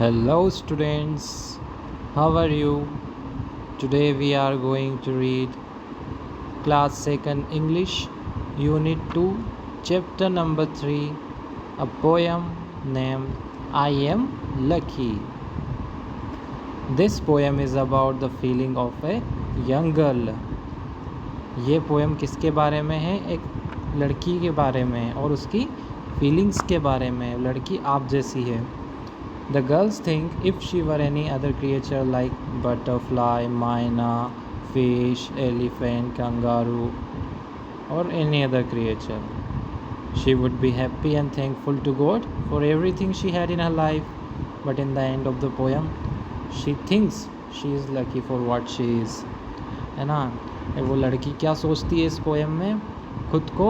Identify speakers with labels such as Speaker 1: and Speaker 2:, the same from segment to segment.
Speaker 1: Hello students, how are you? Today we are going to read class 2nd English Unit 2 chapter number 3, a poem named I Am Lucky. This poem is about the feeling of a young girl. ये poem किसके बारे में है? एक लड़की के बारे में है और उसकी फीलिंग्स के बारे में। लड़की आप जैसी है। The girls think if she were any other creature like butterfly, myna, fish, elephant, kangaroo, or any other creature, she would be happy and thankful to God for everything she had in her life. But in the end of the poem, she thinks she is lucky for what she is. है ना? वो लड़की क्या सोचती है इस poem में? खुद को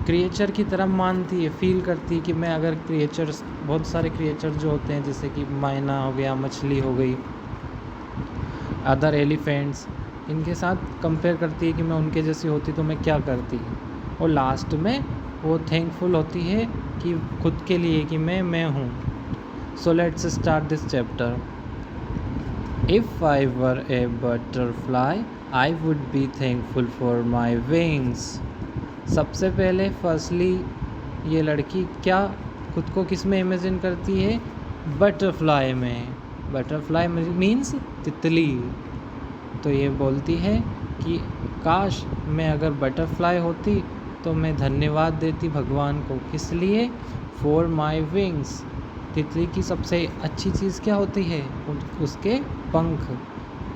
Speaker 1: क्रिएचर की तरह मानती है, फील करती है कि मैं अगर क्रिएचर्स, बहुत सारे क्रिएचर जो होते हैं जैसे कि मैना हो गया, मछली हो गई, अदर एलिफेंट्स, इनके साथ कंपेयर करती है कि मैं उनके जैसी होती तो मैं क्या करती। और लास्ट में वो थैंकफुल होती है कि खुद के लिए कि मैं हूँ। So let's start this chapter. If I were A butterfly I would be thankful for my wings. सबसे पहले फर्स्टली ये लड़की क्या खुद को किस में इमेजिन करती है? बटरफ्लाई में। बटरफ्लाई मीन्स तितली। तो ये बोलती है कि काश मैं अगर बटरफ्लाई होती तो मैं धन्यवाद देती भगवान को। किस लिए? For my wings. तितली की सबसे अच्छी चीज़ क्या होती है? उसके पंख,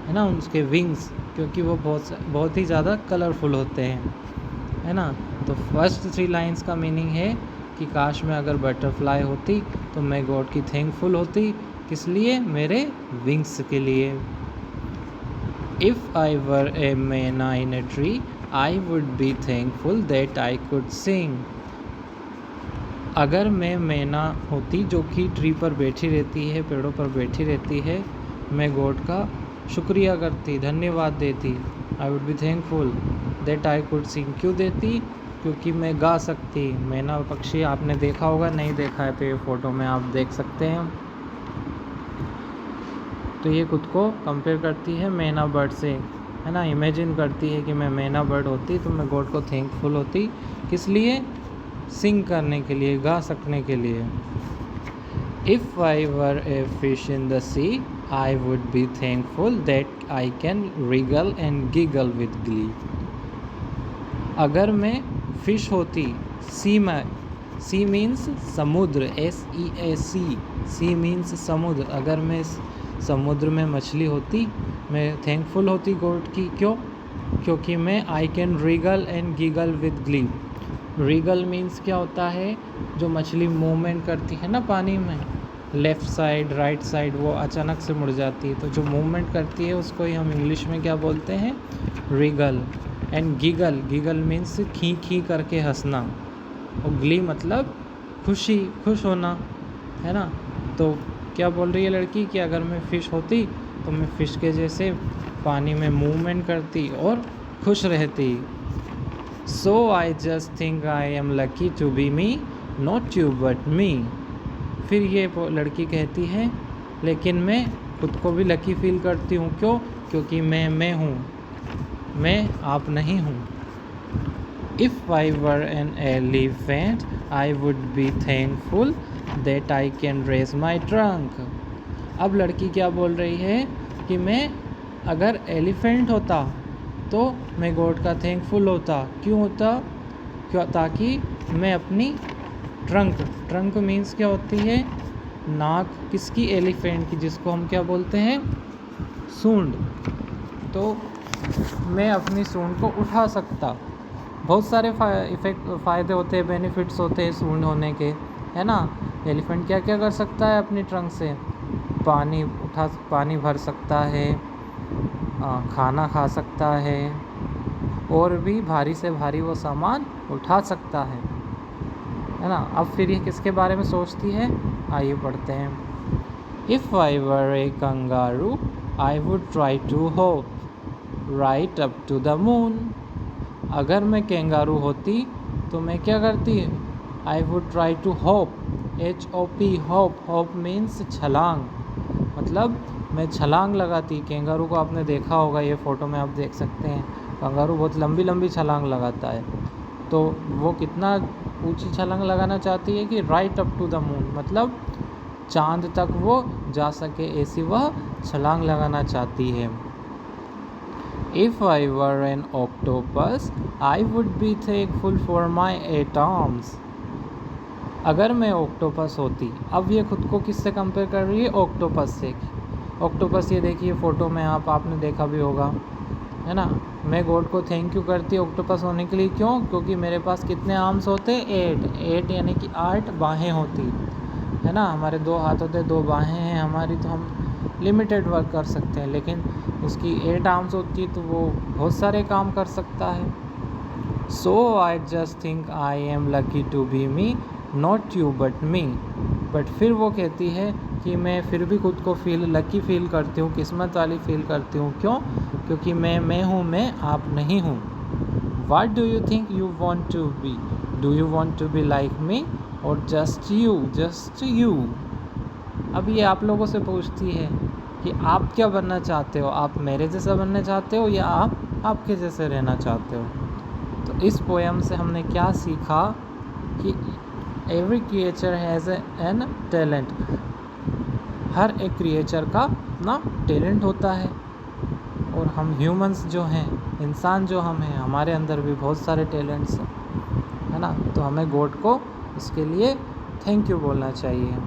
Speaker 1: है ना, उसके विंग्स, क्योंकि वो बहुत ही ज़्यादा कलरफुल होते हैं, है ना। तो फर्स्ट 3 लाइंस का मीनिंग है कि काश मैं अगर बटरफ्लाई होती तो मैं गॉड की थैंकफुल होती। किस लिए? मेरे विंग्स के लिए। If I were a myna in a tree I would be thankful that I could sing. अगर मैं मैना होती जो कि ट्री पर बैठी रहती है, पेड़ों पर बैठी रहती है, मैं गॉड का शुक्रिया करती, धन्यवाद देती। आई would be thankful that I could सिंग। क्यों देती? क्योंकि मैं गा सकती। मैना पक्षी आपने देखा होगा, नहीं देखा है तो ये फ़ोटो में आप देख सकते हैं। तो ये खुद को कंपेयर करती है मैना बर्ड से, है ना। इमेजिन करती है कि मैं मैना बर्ड होती तो मैं गॉड को थैंकफुल होती। किस लिए? सिंग करने के लिए, गा सकने के लिए। If I were a fish in the sea I would be thankful that I can wriggle and giggle with glee. अगर मैं फिश होती सी में, सी मीन्स समुद्र, SEAC, सी मीन्स समुद्र। अगर मैं समुद्र में मछली होती मैं थैंकफुल होती गॉड की। क्यों? क्योंकि मैं आई can wriggle and giggle with Glee. Regal means क्या होता है? जो मछली मूवमेंट करती है ना पानी में, लेफ़्ट साइड राइट साइड, वो अचानक से मुड़ जाती है, तो जो मूवमेंट करती है उसको ही हम इंग्लिश में क्या बोलते हैं? Regal. And giggle, giggle means खी खी करके हंसना, और ग्ली मतलब खुशी, खुश होना, है ना। तो क्या बोल रही है लड़की कि अगर मैं फ़िश होती तो मैं फ़िश के जैसे पानी में मूवमेंट करती और खुश रहती। So I just think I am lucky to be me, not you but me. फिर ये लड़की कहती है लेकिन मैं खुद को भी लकी फील करती हूँ। क्यों? क्योंकि मैं हूँ, मैं आप नहीं हूँ। If I were an elephant I would be thankful that I can raise my trunk. अब लड़की क्या बोल रही है कि मैं अगर एलिफेंट होता तो मैं गॉड का थैंकफुल होता। क्यों होता? क्यों? ताकि मैं अपनी ट्रंक मीन्स क्या होती है? नाक। किसकी? एलिफेंट की, जिसको हम क्या बोलते हैं? सूंड। तो मैं अपनी सूंड को उठा सकता। बहुत सारे फ़ायदे होते हैं, बेनिफिट्स होते हैं सूंड होने के, है ना। एलिफेंट क्या क्या कर सकता है अपनी ट्रंक से? पानी भर सकता है, खाना खा सकता है, और भी भारी से भारी वो सामान उठा सकता है ना। अब फिर ये किसके बारे में सोचती है? आइए पढ़ते हैं। If I were a kangaroo I would try to hop right up to the moon. अगर मैं कैंगारू होती तो मैं क्या करती? I would try to hop, HOP hop, hop means छलांग, मतलब मैं छलांग लगाती। कैंगारू को आपने देखा होगा, ये फ़ोटो में आप देख सकते हैं, कैंगारू बहुत लंबी लंबी छलांग लगाता है। तो वो कितना ऊंची छलांग लगाना चाहती है कि right up to the moon, मतलब चांद तक वो जा सके, ऐसी वह छलांग लगाना चाहती है। If I were an octopus, I would be thankful for my 8 arms. अगर मैं ऑक्टोपस होती, अब ये खुद को किससे कंपेयर कर रही है? ऑक्टोपस से। ऑक्टोपस ये देखिए फ़ोटो में आपने देखा भी होगा, है ना। मैं गॉड को थैंक यू करती ऑक्टोपस होने के लिए, क्यों? क्योंकि मेरे पास कितने आर्म्स होते? 8 यानी कि 8 बाहें होती, है ना। हमारे 2 हाथ होते, 2 बाहें हैं हमारी, तो हम लिमिटेड वर्क कर सकते हैं, लेकिन उसकी 8 आर्म्स होती तो वो बहुत सारे काम कर सकता है। So I just think I am lucky to be me, not you but me. But फिर वो कहती है कि मैं फिर भी खुद को लकी फील करती हूँ, किस्मत वाली फील करती हूँ। क्यों? क्योंकि मैं हूँ मैं, आप नहीं हूँ। What do you think you want to be? Do you want to be like me or just you? Just you? अब ये आप लोगों से पूछती है कि आप क्या बनना चाहते हो? आप मेरे जैसा बनना चाहते हो या आप आपके जैसे रहना चाहते हो? तो इस पोएम से हमने क्या सीखा कि every creature has an talent. हर एक क्रिएचर का अपना टैलेंट होता है, और हम ह्यूमंस जो हैं, इंसान जो हम हैं, हमारे अंदर भी बहुत सारे टैलेंट्स हैं, है ना। तो हमें गॉड को इसके लिए थैंक यू बोलना चाहिए।